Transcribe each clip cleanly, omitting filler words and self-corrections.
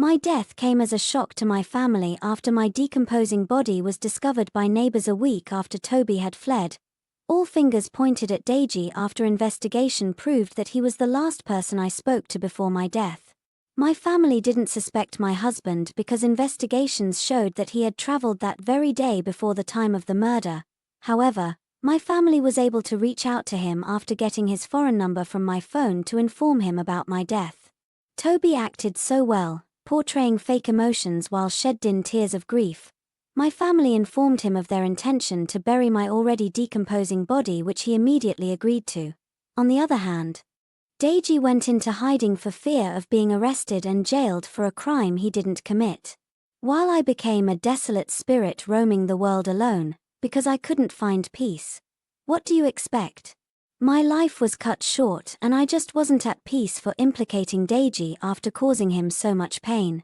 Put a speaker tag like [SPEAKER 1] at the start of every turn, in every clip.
[SPEAKER 1] My death came as a shock to my family after my decomposing body was discovered by neighbors a week after Tobi had fled. All fingers pointed at Deji after investigation proved that he was the last person I spoke to before my death. My family didn't suspect my husband because investigations showed that he had traveled that very day before the time of the murder. However, my family was able to reach out to him after getting his foreign number from my phone to inform him about my death. Tobi acted so well, portraying fake emotions while shedding tears of grief. My family informed him of their intention to bury my already decomposing body, which he immediately agreed to. On the other hand, Deji went into hiding for fear of being arrested and jailed for a crime he didn't commit. While I became a desolate spirit roaming the world alone, because I couldn't find peace. What do you expect? My life was cut short and I just wasn't at peace for implicating Deji after causing him so much pain.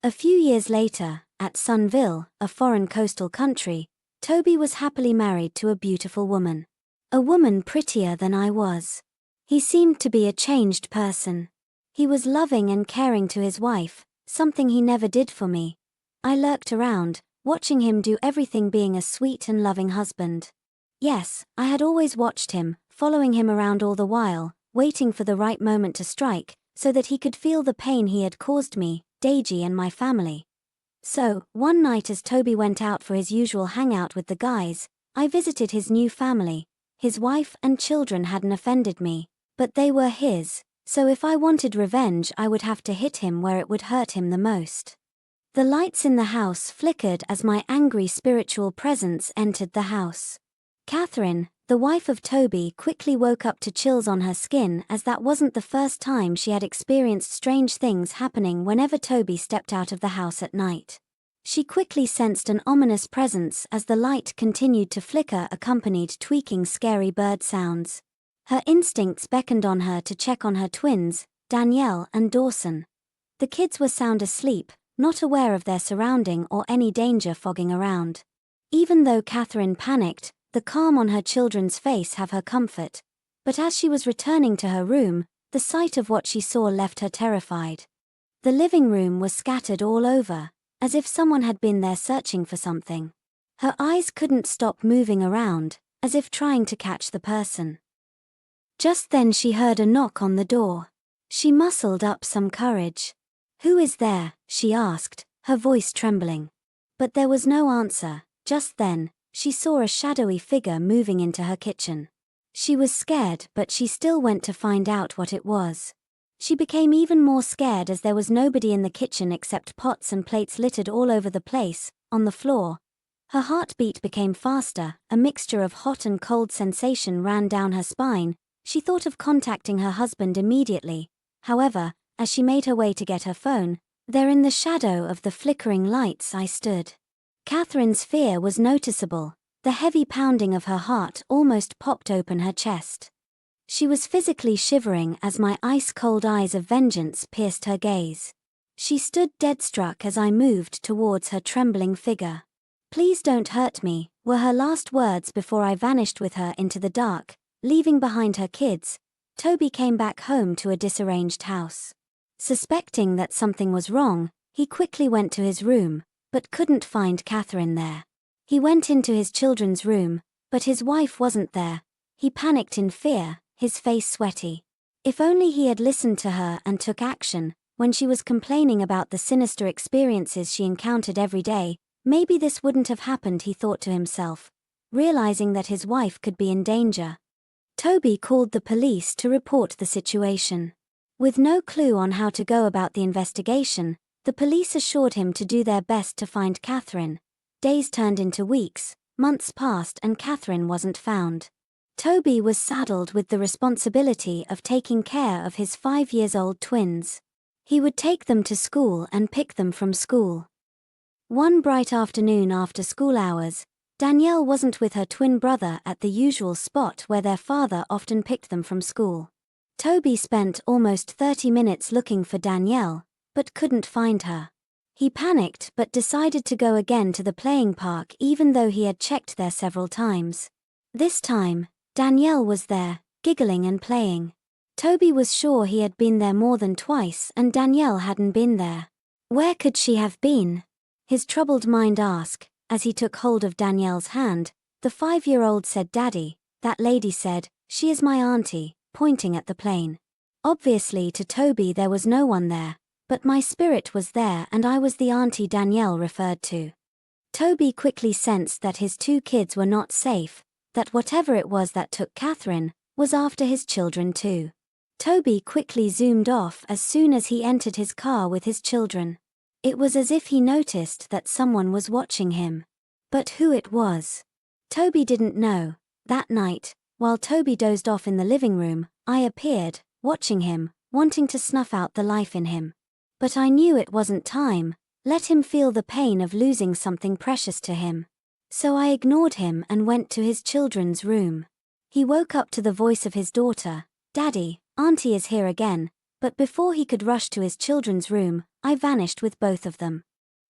[SPEAKER 1] A few years later, at Sunville, a foreign coastal country, Tobi was happily married to a beautiful woman. A woman prettier than I was. He seemed to be a changed person. He was loving and caring to his wife, something he never did for me. I lurked around, watching him do everything, being a sweet and loving husband. Yes, I had always watched him, following him around all the while, waiting for the right moment to strike, so that he could feel the pain he had caused me, Deji and my family. So, one night as Tobi went out for his usual hangout with the guys, I visited his new family. His wife and children hadn't offended me, but they were his, so if I wanted revenge I would have to hit him where it would hurt him the most. The lights in the house flickered as my angry spiritual presence entered the house. Catherine, the wife of Tobi, quickly woke up to chills on her skin, as that wasn't the first time she had experienced strange things happening whenever Tobi stepped out of the house at night. She quickly sensed an ominous presence as the light continued to flicker, accompanied tweaking scary bird sounds. Her instincts beckoned on her to check on her twins, Danielle and Dawson. The kids were sound asleep, not aware of their surrounding or any danger fogging around. Even though Catherine panicked, the calm on her children's face have her comfort. But as she was returning to her room, the sight of what she saw left her terrified. The living room was scattered all over, as if someone had been there searching for something. Her eyes couldn't stop moving around, as if trying to catch the person. Just then she heard a knock on the door. She muscled up some courage. "Who is there?" she asked, her voice trembling. But there was no answer. Just then, she saw a shadowy figure moving into her kitchen. She was scared, but she still went to find out what it was. She became even more scared as there was nobody in the kitchen except pots and plates littered all over the place, on the floor. Her heartbeat became faster, a mixture of hot and cold sensation ran down her spine. She thought of contacting her husband immediately. However, as she made her way to get her phone, there in the shadow of the flickering lights I stood. Catherine's fear was noticeable. The heavy pounding of her heart almost popped open her chest. She was physically shivering as my ice-cold eyes of vengeance pierced her gaze. She stood dead struck as I moved towards her trembling figure. "Please don't hurt me," were her last words before I vanished with her into the dark, leaving behind her kids. Tobi came back home to a disarranged house. Suspecting that something was wrong, he quickly went to his room, but couldn't find Catherine there. He went into his children's room, but his wife wasn't there. He panicked in fear, his face sweaty. If only he had listened to her and took action, when she was complaining about the sinister experiences she encountered every day, maybe this wouldn't have happened, he thought to himself, realizing that his wife could be in danger. Tobi called the police to report the situation. With no clue on how to go about the investigation, the police assured him to do their best to find Catherine. Days turned into weeks, months passed and Catherine wasn't found. Tobi was saddled with the responsibility of taking care of his 5-year-old twins. He would take them to school and pick them from school. One bright afternoon after school hours, Danielle wasn't with her twin brother at the usual spot where their father often picked them from school. Tobi spent almost 30 minutes looking for Danielle, but couldn't find her. He panicked but decided to go again to the playing park even though he had checked there several times. This time, Danielle was there, giggling and playing. Tobi was sure he had been there more than twice and Danielle hadn't been there. Where could she have been? His troubled mind asked, as he took hold of Danielle's hand. The 5-year-old said, "Daddy," that lady said, "she is my auntie," pointing at the plane. Obviously to Toby there was no one there, but my spirit was there and I was the auntie Danielle referred to. Toby quickly sensed that his 2 kids were not safe, that whatever it was that took Catherine was after his children too. Toby quickly zoomed off as soon as he entered his car with his children. It was as if he noticed that someone was watching him. But who it was? Toby didn't know. That night, while Toby dozed off in the living room, I appeared, watching him, wanting to snuff out the life in him. But I knew it wasn't time. Let him feel the pain of losing something precious to him. So I ignored him and went to his children's room. He woke up to the voice of his daughter. "Daddy, Auntie is here again," but before he could rush to his children's room, I vanished with both of them.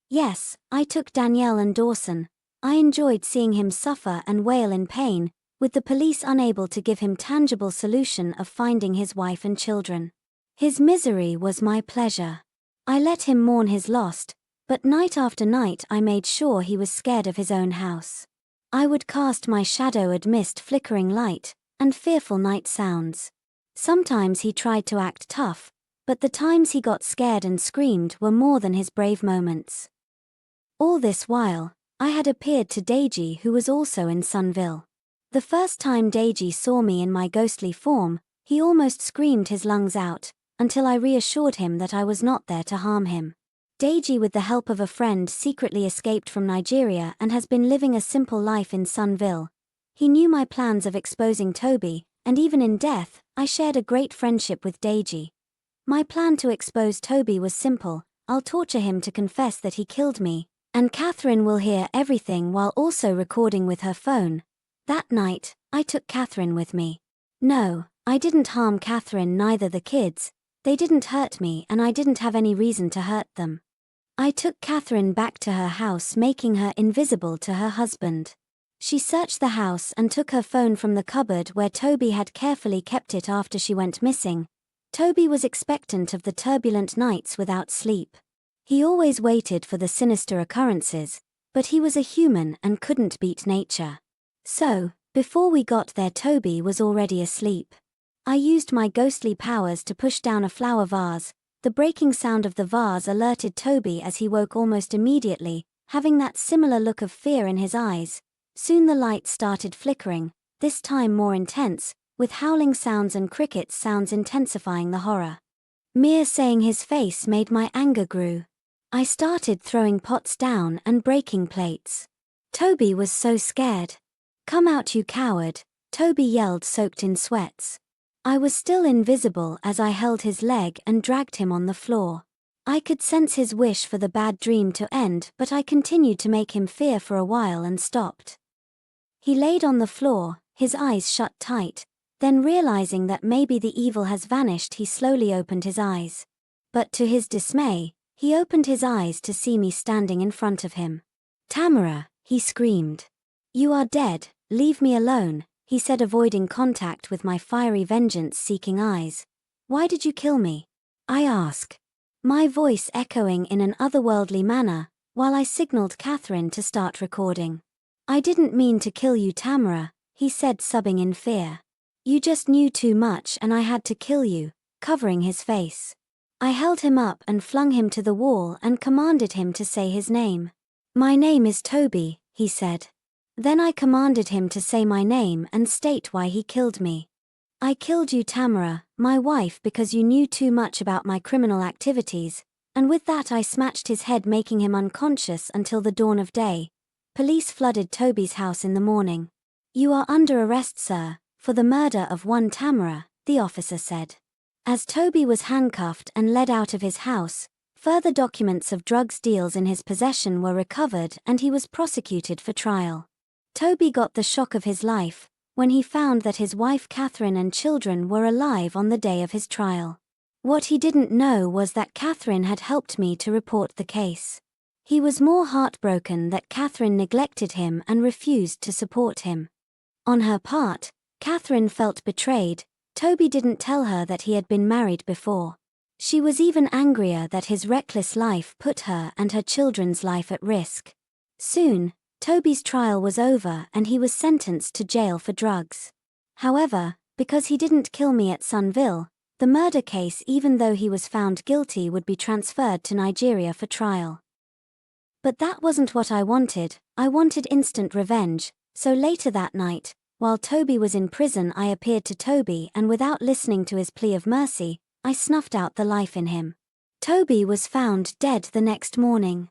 [SPEAKER 1] Yes, I took Danielle and Dawson. I enjoyed seeing him suffer and wail in pain, with the police unable to give him tangible solution of finding his wife and children. His misery was my pleasure. I let him mourn his loss, but night after night I made sure he was scared of his own house. I would cast my shadow amidst flickering light and fearful night sounds. Sometimes he tried to act tough, but the times he got scared and screamed were more than his brave moments. All this while, I had appeared to Deji, who was also in Sunville. The first time Deji saw me in my ghostly form, he almost screamed his lungs out, until I reassured him that I was not there to harm him. Deji, with the help of a friend, secretly escaped from Nigeria and has been living a simple life in Sunville. He knew my plans of exposing Toby, and even in death, I shared a great friendship with Deji. My plan to expose Toby was simple: I'll torture him to confess that he killed me, and Catherine will hear everything while also recording with her phone. That night, I took Catherine with me. No, I didn't harm Catherine, neither the kids. They didn't hurt me and I didn't have any reason to hurt them. I took Catherine back to her house, making her invisible to her husband. She searched the house and took her phone from the cupboard where Toby had carefully kept it after she went missing. Toby was expectant of the turbulent nights without sleep. He always waited for the sinister occurrences, but he was a human and couldn't beat nature. So, before we got there, Toby was already asleep. I used my ghostly powers to push down a flower vase. The breaking sound of the vase alerted Toby as he woke almost immediately, having that similar look of fear in his eyes. Soon the light started flickering, this time more intense, with howling sounds and cricket sounds intensifying the horror. Mere saying his face made my anger grew. I started throwing pots down and breaking plates. Toby was so scared. "Come out, you coward," Toby yelled, soaked in sweats. I was still invisible as I held his leg and dragged him on the floor. I could sense his wish for the bad dream to end, but I continued to make him fear for a while and stopped. He laid on the floor, his eyes shut tight, then realizing that maybe the evil has vanished, he slowly opened his eyes. But to his dismay, he opened his eyes to see me standing in front of him. "Tamara," he screamed. "You are dead, leave me alone," he said, avoiding contact with my fiery vengeance-seeking eyes. "Why did you kill me?" I asked, my voice echoing in an otherworldly manner, while I signaled Catherine to start recording. "I didn't mean to kill you, Tamara," he said, sobbing in fear. "You just knew too much and I had to kill you," covering his face. I held him up and flung him to the wall and commanded him to say his name. "My name is Toby," he said. Then I commanded him to say my name and state why he killed me. "I killed you, Tamara, my wife, because you knew too much about my criminal activities," and with that I smashed his head, making him unconscious until the dawn of day. Police flooded Toby's house in the morning. "You are under arrest, sir, for the murder of one Tamara," the officer said. As Toby was handcuffed and led out of his house, further documents of drugs deals in his possession were recovered and he was prosecuted for trial. Toby got the shock of his life when he found that his wife Catherine and children were alive on the day of his trial. What he didn't know was that Catherine had helped me to report the case. He was more heartbroken that Catherine neglected him and refused to support him. On her part, Catherine felt betrayed. Toby didn't tell her that he had been married before. She was even angrier that his reckless life put her and her children's life at risk. Soon, Tobi's trial was over and he was sentenced to jail for drugs. However, because he didn't kill me at Sunville, the murder case, even though he was found guilty, would be transferred to Nigeria for trial. But that wasn't what I wanted instant revenge, so later that night, while Tobi was in prison, I appeared to Tobi and without listening to his plea of mercy, I snuffed out the life in him. Tobi was found dead the next morning.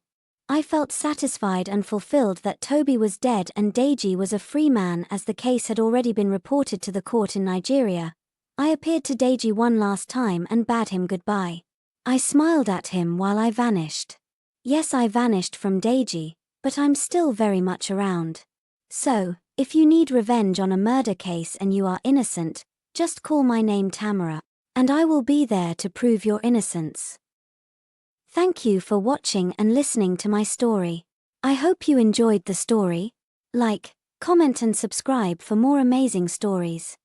[SPEAKER 1] I felt satisfied and fulfilled that Tobi was dead and Deji was a free man, as the case had already been reported to the court in Nigeria. I appeared to Deji one last time and bade him goodbye. I smiled at him while I vanished. Yes, I vanished from Deji, but I'm still very much around. So, if you need revenge on a murder case and you are innocent, just call my name Tamara, and I will be there to prove your innocence. Thank you for watching and listening to my story. I hope you enjoyed the story. Like, comment and subscribe for more amazing stories.